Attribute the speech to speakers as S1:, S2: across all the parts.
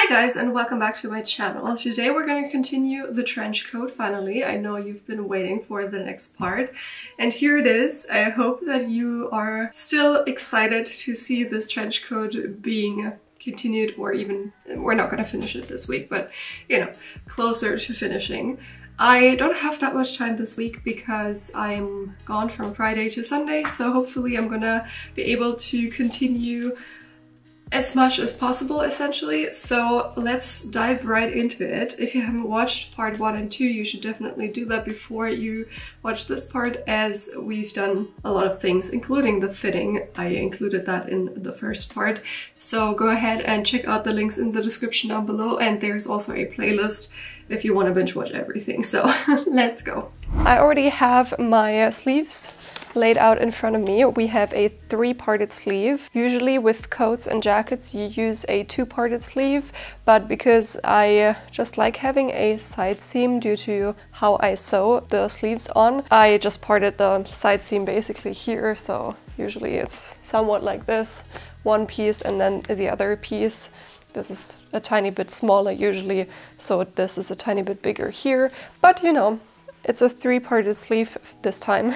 S1: Hi guys, and welcome back to my channel. Today we're going to continue the trench coat finally. I know you've been waiting for the next part, and here it is. I hope that you are still excited to see this trench coat being continued, or even, we're not going to finish it this week, but you know, closer to finishing. I don't have that much time this week because I'm gone from Friday to Sunday, so hopefully I'm gonna be able to continue as much as possible, essentially. So let's dive right into it. If you haven't watched part 1 and 2, you should definitely do that before you watch this part, as we've done a lot of things, including the fitting. I included that in the first part. So go ahead and check out the links in the description down below, and there's also a playlist if you want to binge watch everything. So let's go. I already have my sleeves laid out in front of me. We have a 3-parted sleeve. Usually with coats and jackets you use a 2-parted sleeve, but because I just like having a side seam due to how I sew the sleeves on, I just parted the side seam basically here. So usually it's somewhat like this, one piece and then the other piece. This is a tiny bit smaller usually, so this is a tiny bit bigger here, but you know, it's a 3-parted sleeve this time.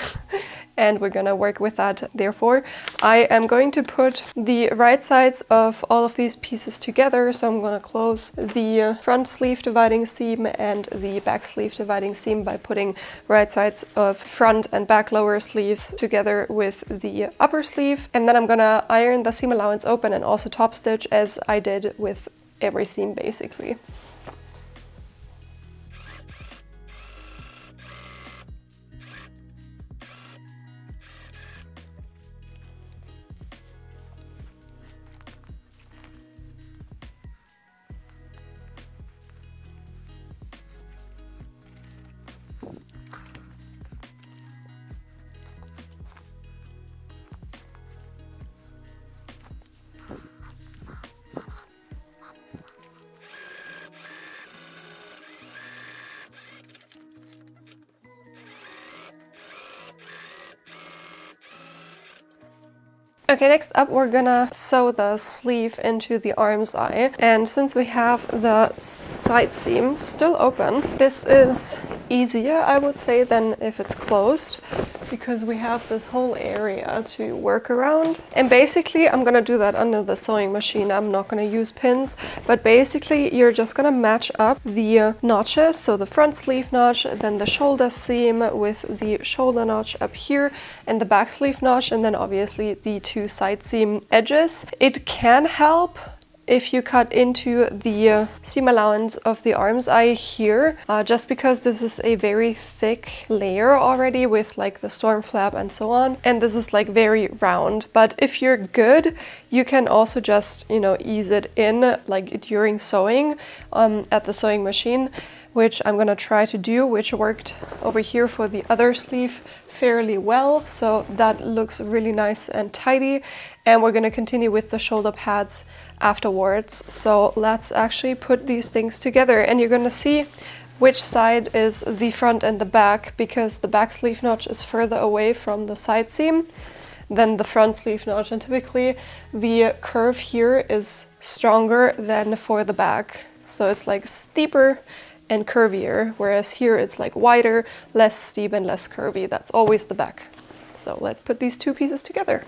S1: And we're gonna work with that. Therefore, I am going to put the right sides of all of these pieces together. So I'm gonna close the front sleeve dividing seam and the back sleeve dividing seam by putting right sides of front and back lower sleeves together with the upper sleeve. And then I'm gonna iron the seam allowance open and also top stitch, as I did with every seam basically. Okay, next up we're gonna sew the sleeve into the arm's eye, and since we have the side seam still open, this is easier, I would say, than if it's closed, because we have this whole area to work around. And basically I'm gonna do that under the sewing machine. I'm not gonna use pins, but basically you're just gonna match up the notches, so the front sleeve notch, then the shoulder seam with the shoulder notch up here, and the back sleeve notch, and then obviously the 2 side seam edges. It can help if you cut into the seam allowance of the arm's eye here, just because this is a very thick layer already with like the storm flap and so on, and this is like very round. But if you're good, you can also just, you know, ease it in like during sewing at the sewing machine, which I'm gonna try to do, which worked over here for the other sleeve fairly well. So that looks really nice and tidy. And we're gonna continue with the shoulder pads afterwards. So let's actually put these things together, and you're gonna see which side is the front and the back, because the back sleeve notch is further away from the side seam than the front sleeve notch, and typically the curve here is stronger than for the back. So it's like steeper and curvier, whereas here it's like wider, less steep and less curvy. That's always the back. So let's put these 2 pieces together.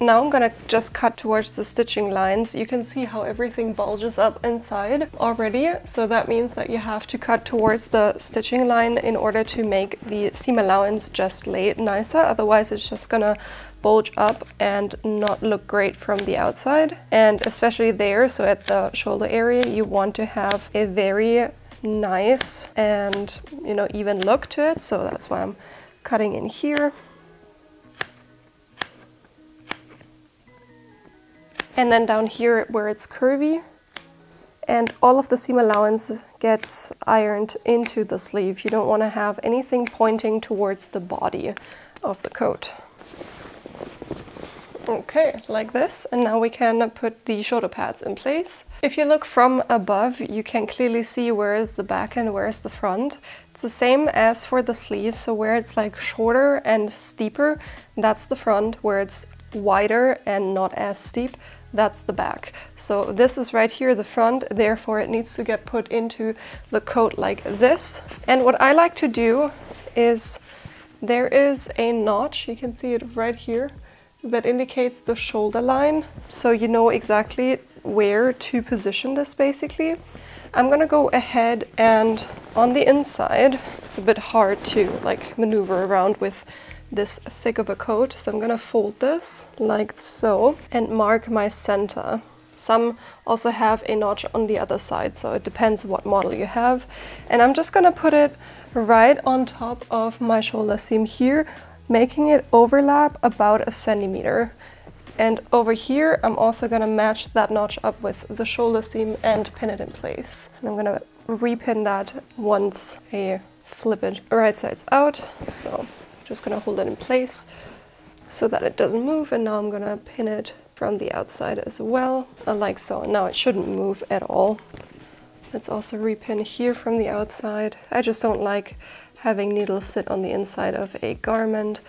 S1: Now I'm gonna just cut towards the stitching lines. You can see how everything bulges up inside already, so that means that you have to cut towards the stitching line in order to make the seam allowance just lay nicer. Otherwise it's just gonna bulge up and not look great from the outside. And especially there, so at the shoulder area, you want to have a very nice and, you know, even look to it. So that's why I'm cutting in here. And then down here where it's curvy, And all of the seam allowance gets ironed into the sleeve. You don't want to have anything pointing towards the body of the coat. Okay, like this. And now we can put the shoulder pads in place. If you look from above, you can clearly see where is the back and where is the front. It's the same as for the sleeves, so where it's like shorter and steeper, that's the front. Where it's wider and not as steep, that's the back. So this is right here, the front, therefore it needs to get put into the coat like this. And what I like to do is, there is a notch, you can see it right here, that indicates the shoulder line, so you know exactly where to position this basically. I'm gonna go ahead and on the inside, it's a bit hard to like maneuver around with this thick of a coat, so I'm gonna fold this like so and mark my center. Some also have a notch on the other side, so it depends what model you have. And I'm just gonna put it right on top of my shoulder seam here, making it overlap about 1 centimeter. And over here, I'm also gonna match that notch up with the shoulder seam and pin it in place. And I'm gonna repin that once I flip it right sides out. So just gonna hold it in place so that it doesn't move. And now I'm gonna pin it from the outside as well, like so. Now it shouldn't move at all. Let's also repin here from the outside. I just don't like having needles sit on the inside of a garment.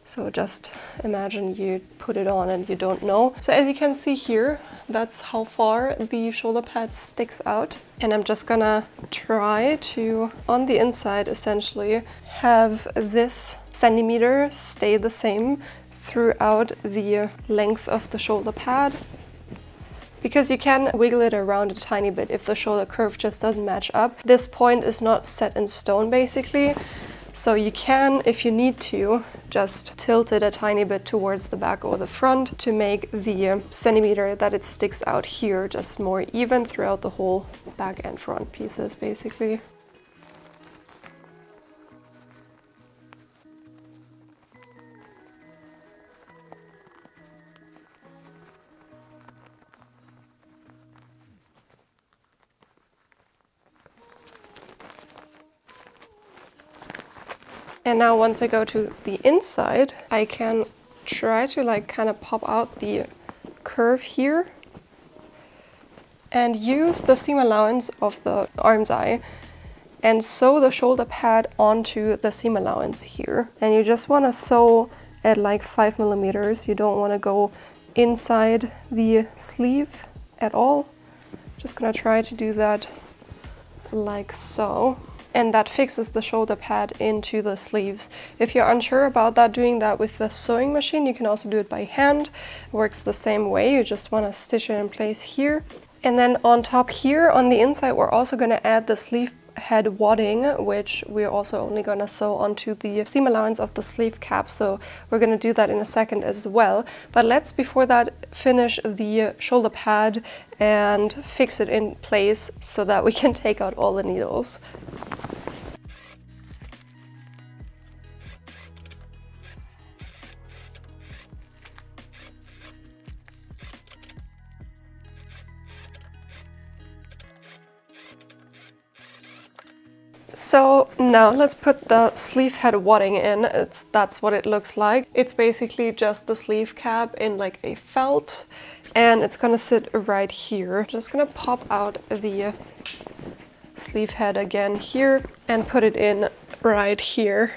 S1: So just imagine you put it on and you don't know. So as you can see here, that's how far the shoulder pad sticks out. And I'm just gonna try to, on the inside essentially, have this centimeter stay the same throughout the length of the shoulder pad. Because you can wiggle it around a tiny bit if the shoulder curve just doesn't match up. This point is not set in stone basically, so you can, if you need to, just tilt it a tiny bit towards the back or the front to make the centimeter that it sticks out here just more even throughout the whole back and front pieces basically. And now once I go to the inside, I can try to like kind of pop out the curve here and use the seam allowance of the arm's eye and sew the shoulder pad onto the seam allowance here. And you just want to sew at like 5 millimeters. You don't want to go inside the sleeve at all. Just gonna try to do that like so. And that fixes the shoulder pad into the sleeves. If you're unsure about that, doing that with the sewing machine, you can also do it by hand. It works the same way. You just want to stitch it in place here. And then on top here, on the inside, we're also going to add the sleeve head wadding, which we're also only going to sew onto the seam allowance of the sleeve cap. So we're going to do that in a second as well. But let's, before that, finish the shoulder pad and fix it in place so that we can take out all the needles. So now let's put the sleeve head wadding in. That's what it looks like. It's basically just the sleeve cap in like a felt, and it's gonna sit right here. Just gonna pop out the sleeve head again here and put it in right here.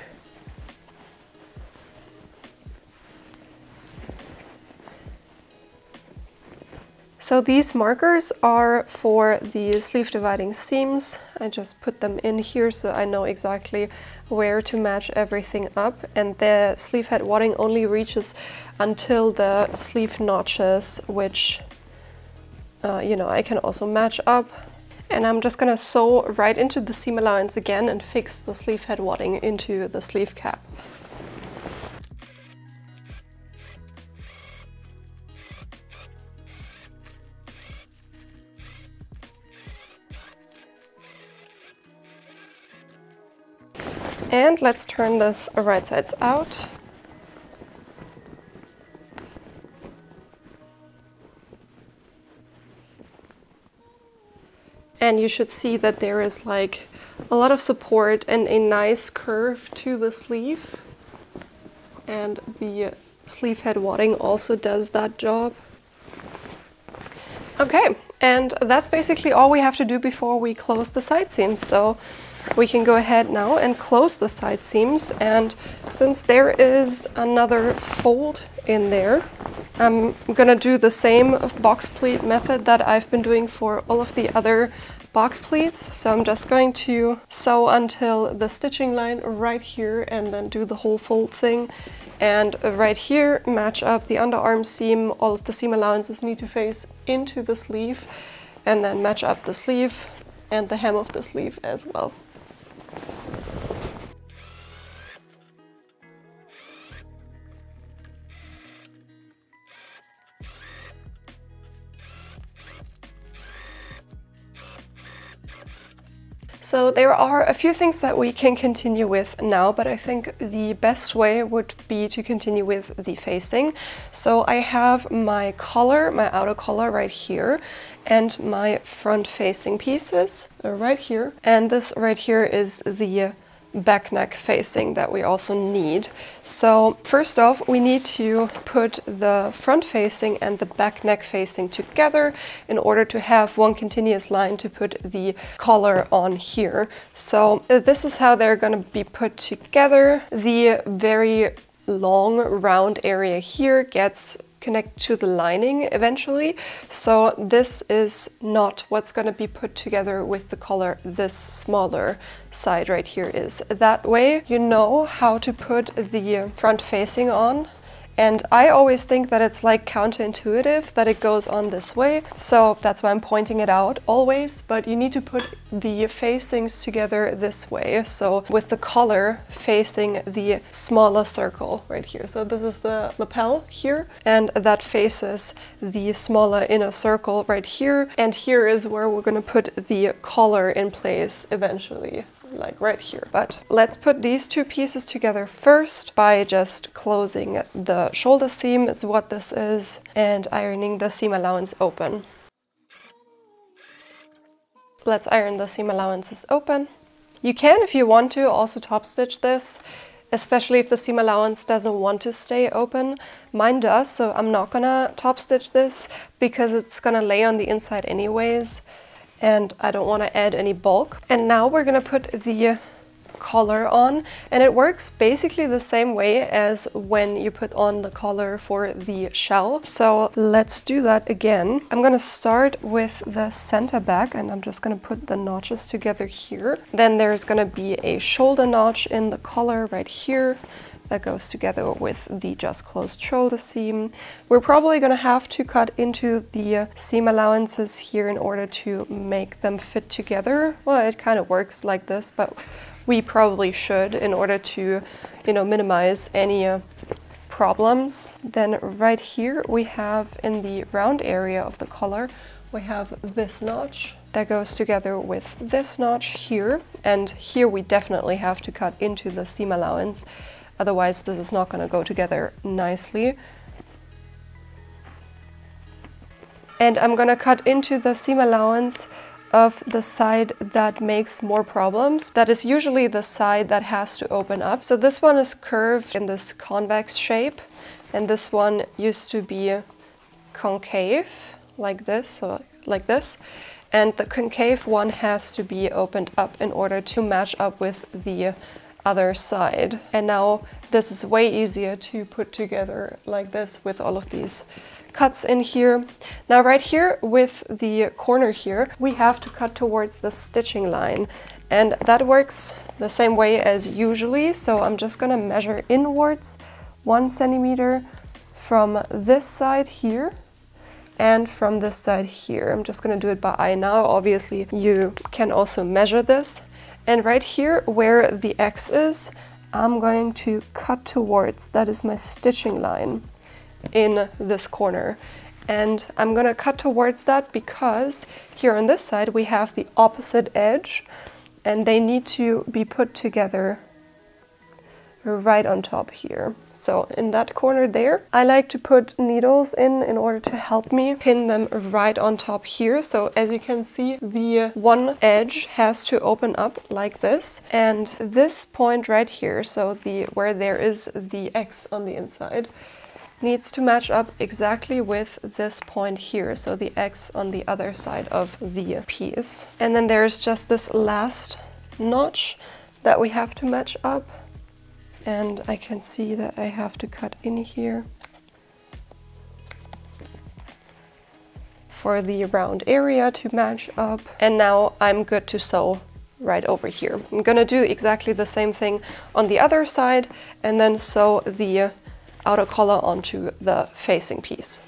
S1: So these markers are for the sleeve dividing seams. I just put them in here so I know exactly where to match everything up. And the sleeve head wadding only reaches until the sleeve notches, which, you know, I can also match up. And I'm just gonna sew right into the seam allowance again and fix the sleeve head wadding into the sleeve cap. And let's turn this right sides out. and you should see that there is like a lot of support and a nice curve to the sleeve, and the sleeve head wadding also does that job. Okay, and that's basically all we have to do before we close the side seams. So we can go ahead now and close the side seams, and since there is another fold in there, I'm gonna do the same box pleat method that I've been doing for all of the other box pleats. So I'm just going to sew until the stitching line right here and then do the whole fold thing. And right here, match up the underarm seam. All of the seam allowances need to face into the sleeve, and then match up the sleeve and the hem of the sleeve as well. So there are a few things that we can continue with now, but I think the best way would be to continue with the facing. So I have my collar, my outer collar right here, and my front facing pieces right here. And this right here is the back neck facing that we also need. So first off, we need to put the front facing and the back neck facing together in order to have one continuous line to put the collar on here. So this is how they're going to be put together. The very long round area here gets connect to the lining eventually. So this is not what's going to be put together with the collar. This smaller side right here is. That way you know how to put the front facing on. And I always think that it's like counterintuitive that it goes on this way. So that's why I'm pointing it out always, but you need to put the facings together this way. So with the collar facing the smaller circle right here. So this is the lapel here, and that faces the smaller inner circle right here. And here is where we're gonna put the collar in place eventually, like right here. But let's put these two pieces together first by just closing the shoulder seam is what this is, and ironing the seam allowance open. Let's iron the seam allowances open. You can, if you want to, also top stitch this, especially if the seam allowance doesn't want to stay open. Mine does, so I'm not gonna top stitch this because it's gonna lay on the inside anyways, and I don't want to add any bulk. And now we're gonna put the collar on, and it works basically the same way as when you put on the collar for the shell. So let's do that again. I'm gonna start with the center back, and I'm just gonna put the notches together here. Then there's gonna be a shoulder notch in the collar right here that goes together with the just closed shoulder seam. We're probably gonna have to cut into the seam allowances here in order to make them fit together. Well, it kind of works like this, but we probably should in order to, you know, minimize any problems. Then right here we have in the round area of the collar, we have this notch that goes together with this notch here. And here we definitely have to cut into the seam allowance. Otherwise, this is not going to go together nicely. And I'm going to cut into the seam allowance of the side that makes more problems. That is usually the side that has to open up. So this one is curved in this convex shape, and this one used to be concave, like this, so like this. And the concave one has to be opened up in order to match up with the other side. And now this is way easier to put together like this with all of these cuts in here. Now right here with the corner here, we have to cut towards the stitching line, and that works the same way as usually. So I'm just gonna measure inwards 1 centimeter from this side here and from this side here. I'm just gonna do it by eye now. Obviously you can also measure this. And right here where the X is, I'm going to cut towards, that is my stitching line in this corner. And I'm gonna cut towards that because here on this side we have the opposite edge, and they need to be put together right on top here. So in that corner there, I like to put needles in order to help me pin them right on top here. So as you can see, the one edge has to open up like this, and this point right here, so where there is the X on the inside, needs to match up exactly with this point here, so the X on the other side of the piece. And then there's just this last notch that we have to match up. And I can see that I have to cut in here for the round area to match up. And now I'm good to sew right over here. I'm gonna do exactly the same thing on the other side and then sew the outer collar onto the facing piece.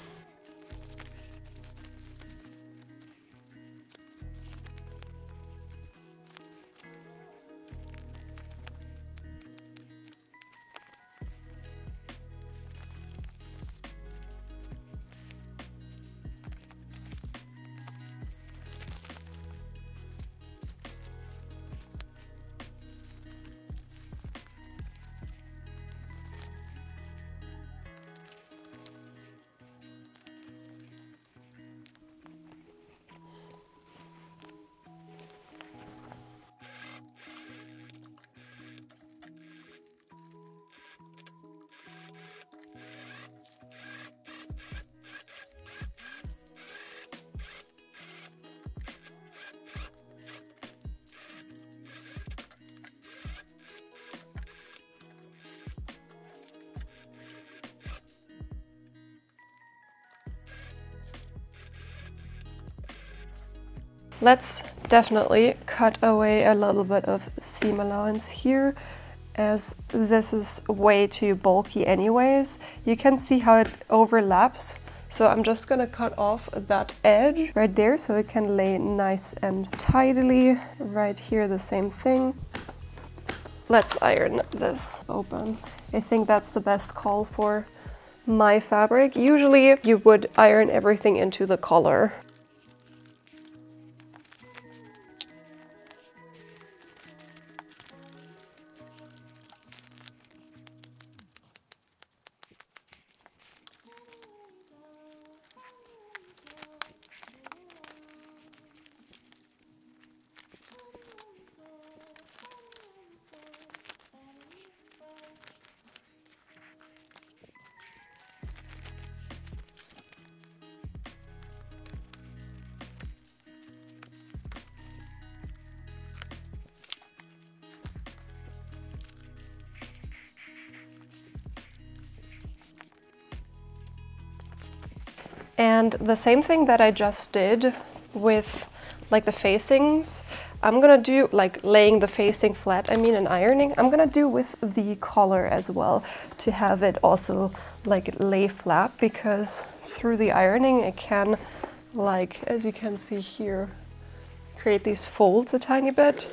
S1: Let's definitely cut away a little bit of seam allowance here, as this is way too bulky anyways. You can see how it overlaps. So I'm just gonna cut off that edge right there so it can lay nice and tidily. Right here, the same thing. Let's iron this open. I think that's the best call for my fabric. Usually you would iron everything into the collar. And the same thing that I just did with like the facings, I'm gonna do, like laying the facing flat, I mean, and ironing, I'm gonna do with the collar as well, to have it also like lay flat, because through the ironing it can, like, as you can see here, create these folds a tiny bit,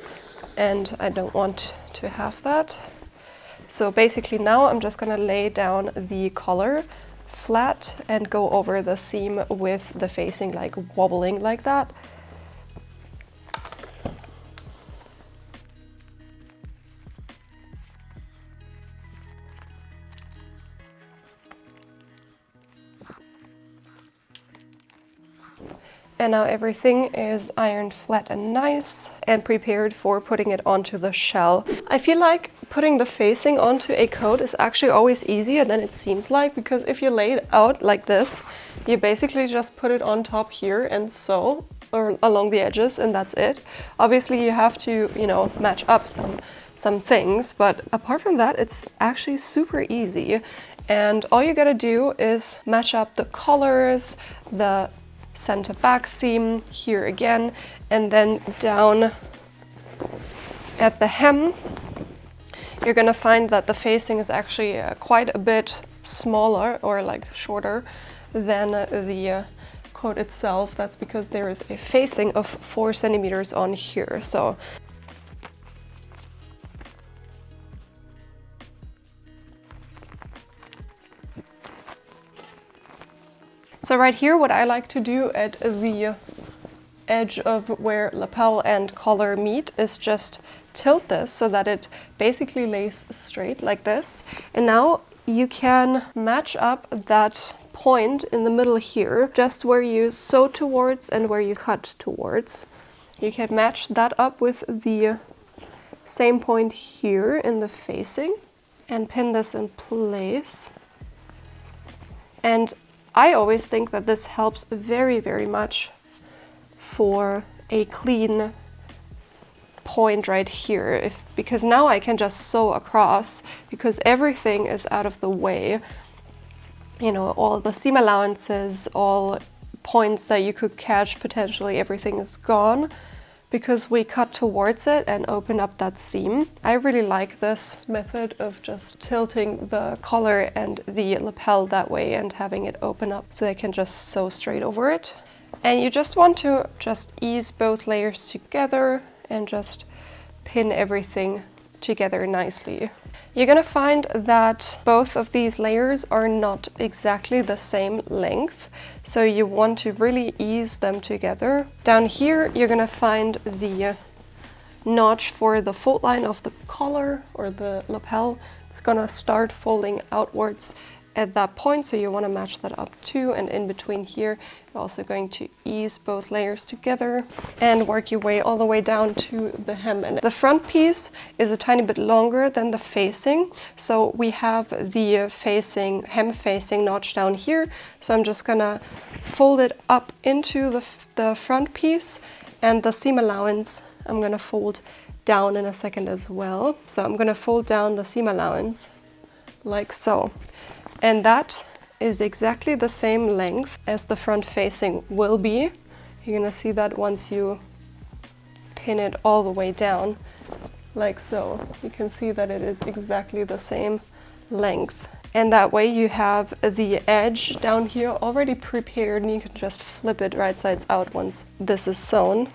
S1: and I don't want to have that. So basically now I'm just gonna lay down the collar flat and go over the seam with the facing like wobbling like that. And now everything is ironed flat and nice and prepared for putting it onto the shell. I feel like putting the facing onto a coat is actually always easier than it seems like, because if you lay it out like this, you basically just put it on top here and sew or along the edges, and that's it. Obviously you have to, you know, match up some things, but apart from that, it's actually super easy. And all you gotta do is match up the collars, the center back seam here again, and then down at the hem you're gonna find that the facing is actually quite a bit smaller, or like shorter, than the coat itself. That's because there is a facing of 4 centimeters on here. So right here, what I like to do at the edge of where lapel and collar meet is just tilt this so that it basically lays straight like this. And now you can match up that point in the middle here, just where you sew towards and where you cut towards. You can match that up with the same point here in the facing and pin this in place. And I always think that this helps very, very much for a clean point right here, because now I can just sew across, because everything is out of the way. You know, all the seam allowances, all points that you could catch, potentially everything is gone because we cut towards it and open up that seam. I really like this method of just tilting the collar and the lapel that way and having it open up so I can just sew straight over it. And you just want to just ease both layers together and just pin everything together nicely. You're gonna find that both of these layers are not exactly the same length, so you want to really ease them together. Down here, you're gonna find the notch for the fold line of the collar or the lapel. It's gonna start folding outwards at that point, so you want to match that up too. And in between here, you're also going to ease both layers together and work your way all the way down to the hem. And the front piece is a tiny bit longer than the facing, so we have the facing, hem facing notch down here. So I'm just gonna fold it up into the front piece, and the seam allowance I'm gonna fold down in a second as well. So I'm gonna fold down the seam allowance like so. And that is exactly the same length as the front facing will be. You're gonna see that once you pin it all the way down, like so. You can see that it is exactly the same length. And that way you have the edge down here already prepared, and you can just flip it right sides out once this is sewn.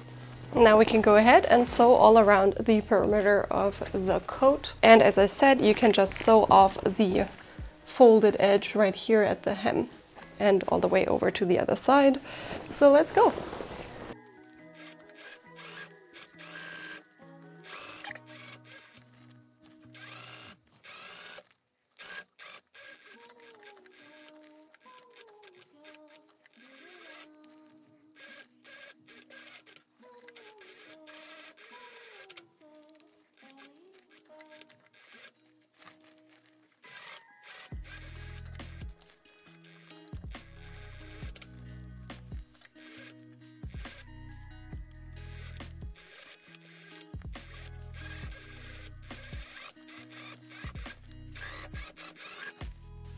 S1: Now we can go ahead and sew all around the perimeter of the coat. And as I said, you can just sew off the folded edge right here at the hem and all the way over to the other side. So let's go.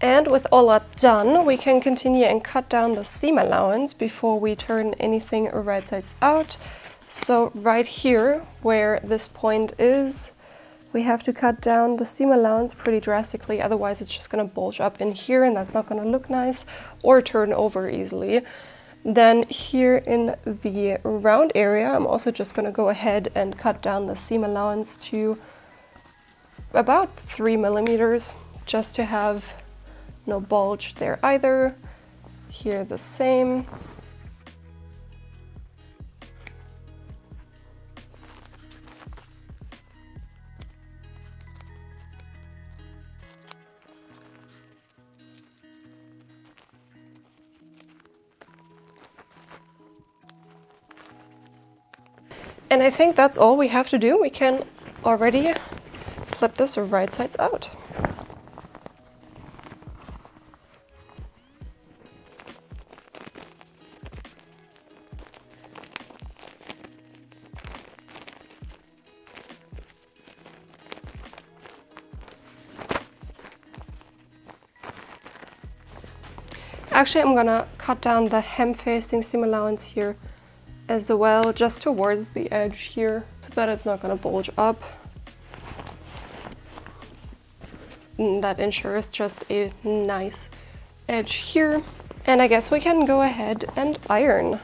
S1: And with all that done, we can continue and cut down the seam allowance before we turn anything right sides out. So right here, where this point is, we have to cut down the seam allowance pretty drastically, otherwise it's just gonna bulge up in here and that's not gonna look nice or turn over easily. Then here in the round area, I'm also just gonna go ahead and cut down the seam allowance to about 3 millimeters, just to have no bulge there either. Here the same. And I think that's all we have to do. We can already flip this right sides out. Actually, I'm gonna cut down the hem facing seam allowance here as well, just towards the edge here, so that it's not gonna bulge up. And that ensures just a nice edge here. And I guess we can go ahead and iron.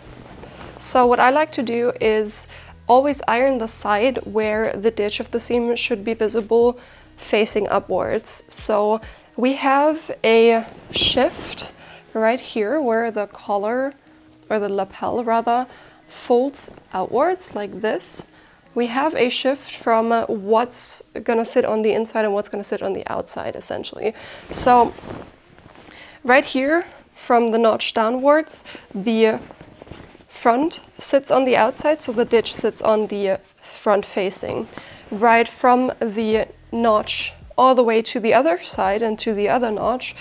S1: So what I like to do is always iron the side where the ditch of the seam should be visible facing upwards. So we have a shift right here where the collar, or the lapel rather, folds outwards like this. we have a shift from what's gonna sit on the inside and what's gonna sit on the outside, essentially. So right here, from the notch downwards, the front sits on the outside, so the ditch sits on the front facing. Right from the notch all the way to the other side and to the other notch,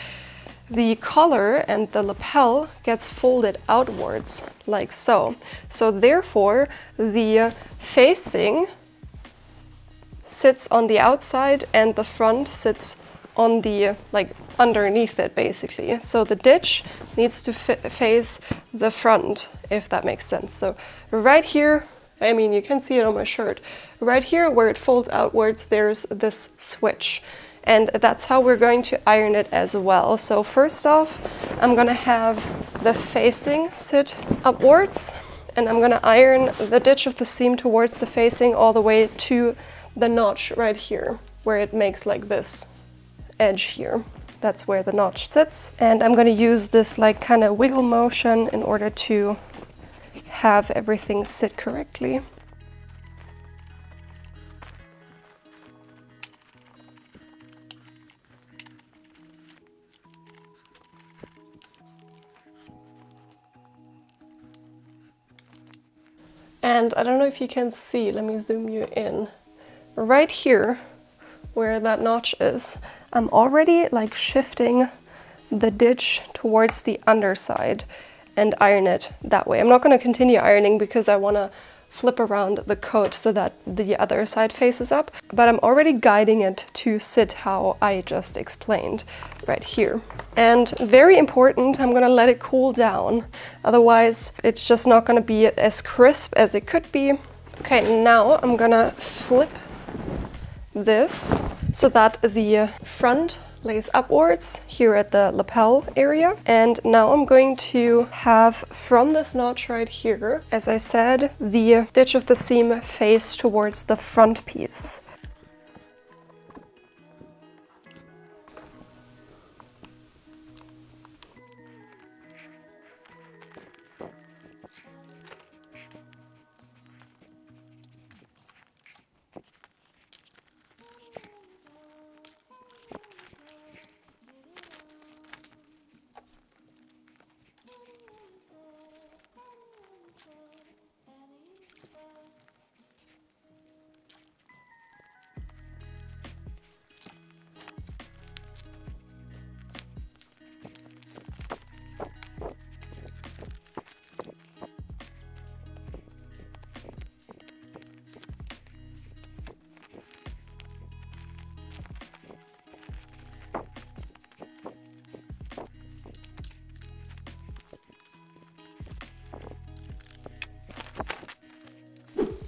S1: the collar and the lapel gets folded outwards, like so. So therefore, the facing sits on the outside and the front sits on the, like, underneath it, basically. So the ditch needs to face the front, if that makes sense. So right here, I mean, you can see it on my shirt. Right here, where it folds outwards, there's this switch. And that's how we're going to iron it as well. So first off, I'm gonna have the facing sit upwards, and I'm gonna iron the ditch of the seam towards the facing all the way to the notch right here, where it makes like this edge here. That's where the notch sits. And I'm gonna use this like kind of wiggle motion in order to have everything sit correctly. And I don't know if you can see, let me zoom you in. Right here, where that notch is, I'm already like shifting the ditch towards the underside and iron it that way. I'm not going to continue ironing because I want to flip around the coat so that the other side faces up, but I'm already guiding it to sit how I just explained right here. And very important, I'm gonna let it cool down, otherwise it's just not gonna be as crisp as it could be. Okay, now I'm gonna flip this so that the front lays upwards here at the lapel area. And now I'm going to have from this notch right here, as I said, the ditch of the seam face towards the front piece.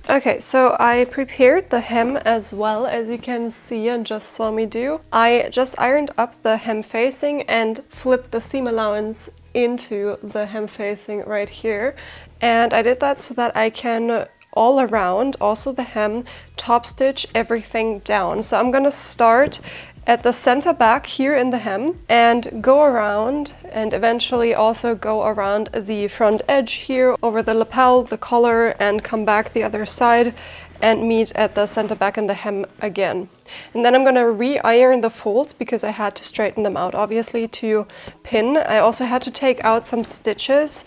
S1: Okay, so I prepared the hem as well, as you can see and just saw me do. I just ironed up the hem facing and flipped the seam allowance into the hem facing right here. And I did that so that I can all around, also the hem, top stitch everything down. So I'm gonna start at the center back here in the hem and go around and eventually also go around the front edge here over the lapel, the collar, and come back the other side and meet at the center back in the hem again. And then I'm gonna re-iron the folds because I had to straighten them out, obviously, to pin. I also had to take out some stitches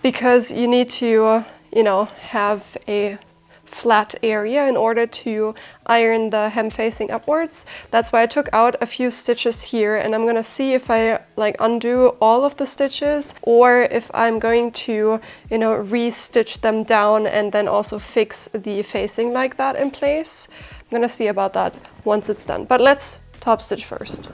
S1: because you need to, you know, have a flat area in order to iron the hem facing upwards. That's why I took out a few stitches here, and I'm gonna see if I like undo all of the stitches or if I'm going to, you know, re-stitch them down and then also fix the facing like that in place. I'm gonna see about that once it's done, but let's top stitch first.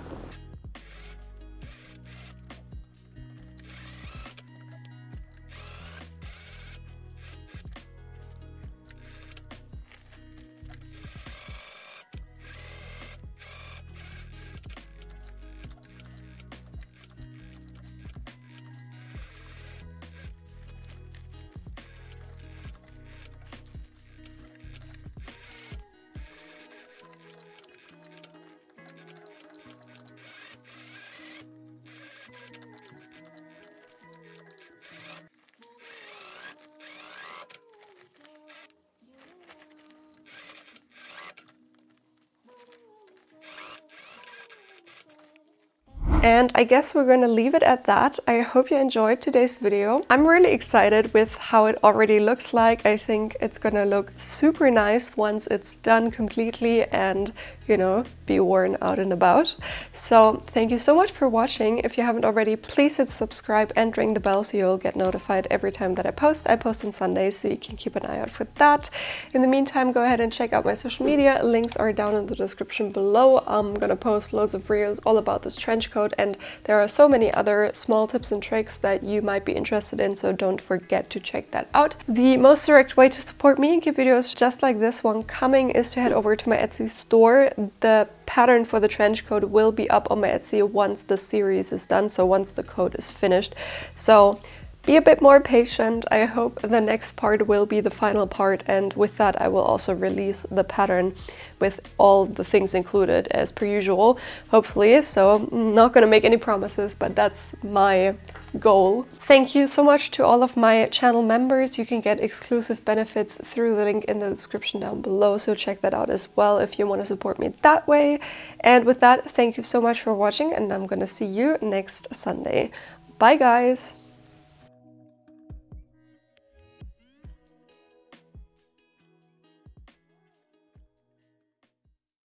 S1: And I guess we're gonna leave it at that. I hope you enjoyed today's video. I'm really excited with how it already looks like. I think it's gonna look super nice once it's done completely and, you know, be worn out and about. So thank you so much for watching. If you haven't already, please hit subscribe and ring the bell so you'll get notified every time that I post. I post on Sundays, so you can keep an eye out for that. In the meantime, go ahead and check out my social media. Links are down in the description below. I'm gonna post loads of reels all about this trench coat, and there are so many other small tips and tricks that you might be interested in, so don't forget to check that out. The most direct way to support me and keep videos just like this one coming is to head over to my Etsy store. The pattern for the trench coat will be up on my Etsy once the series is done, so once the coat is finished. So be a bit more patient. I hope the next part will be the final part, and with that I will also release the pattern with all the things included as per usual, hopefully. So I'm not gonna make any promises, but that's my goal. Thank you so much to all of my channel members. You can get exclusive benefits through the link in the description down below, so check that out as well if you want to support me that way. And with that, thank you so much for watching, and I'm gonna see you next Sunday. Bye guys!